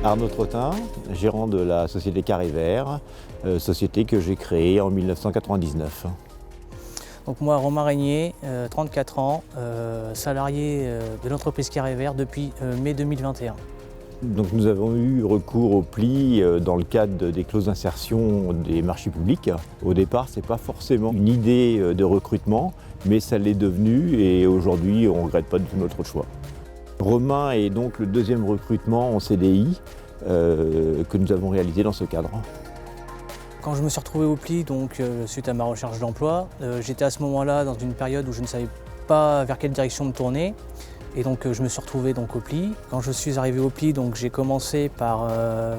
Arnaud Trottin, gérant de la société Carré Vert, société que j'ai créée en 1999. Donc moi, Romain Régnier, 34 ans, salarié de l'entreprise Carré Vert depuis mai 2021. Donc nous avons eu recours au pli dans le cadre des clauses d'insertion des marchés publics. Au départ, ce n'est pas forcément une idée de recrutement, mais ça l'est devenu et aujourd'hui, on ne regrette pas du tout notre choix. Romain est donc le deuxième recrutement en CDI que nous avons réalisé dans ce cadre. Quand je me suis retrouvé au pli, donc, suite à ma recherche d'emploi, j'étais à ce moment-là dans une période où je ne savais pas vers quelle direction me tourner. Et donc je me suis retrouvé donc, au pli. Quand je suis arrivé au pli, j'ai commencé par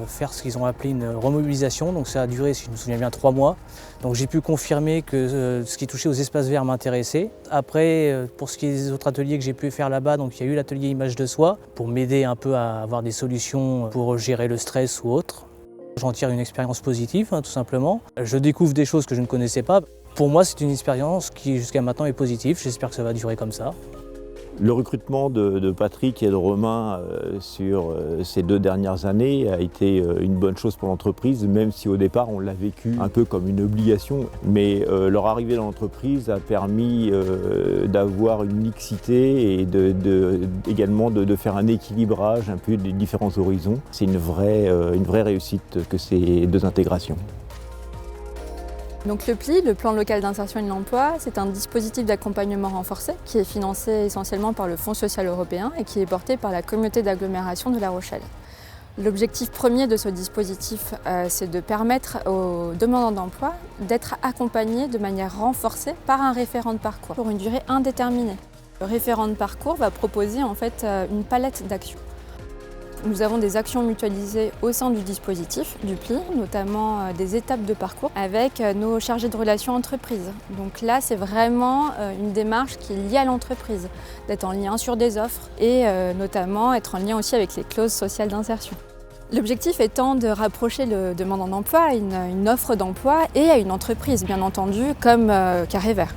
faire ce qu'ils ont appelé une remobilisation. Donc ça a duré, si je me souviens bien, 3 mois. Donc j'ai pu confirmer que ce qui touchait aux espaces verts m'intéressait. Après, pour ce qui est des autres ateliers que j'ai pu faire là-bas, donc il y a eu l'atelier image de soi pour m'aider un peu à avoir des solutions pour gérer le stress ou autre. J'en tire une expérience positive, tout simplement. Je découvre des choses que je ne connaissais pas. Pour moi, c'est une expérience qui jusqu'à maintenant est positive. J'espère que ça va durer comme ça. Le recrutement de Patrick et de Romain sur ces 2 dernières années a été une bonne chose pour l'entreprise, même si au départ on l'a vécu un peu comme une obligation. Mais leur arrivée dans l'entreprise a permis d'avoir une mixité et également de faire un équilibrage un peu des différents horizons. C'est une vraie réussite que ces 2 intégrations. Donc le PLI, le plan local d'insertion et de l'emploi, c'est un dispositif d'accompagnement renforcé qui est financé essentiellement par le Fonds social européen et qui est porté par la communauté d'agglomération de La Rochelle. L'objectif premier de ce dispositif, c'est de permettre aux demandeurs d'emploi d'être accompagnés de manière renforcée par un référent de parcours pour une durée indéterminée. Le référent de parcours va proposer en fait une palette d'actions. Nous avons des actions mutualisées au sein du dispositif, du PLI, notamment des étapes de parcours avec nos chargés de relations entreprises. Donc là, c'est vraiment une démarche qui est liée à l'entreprise, d'être en lien sur des offres et notamment être en lien aussi avec les clauses sociales d'insertion. L'objectif étant de rapprocher le demandeur d'emploi à une offre d'emploi et à une entreprise, bien entendu, comme Carré Vert.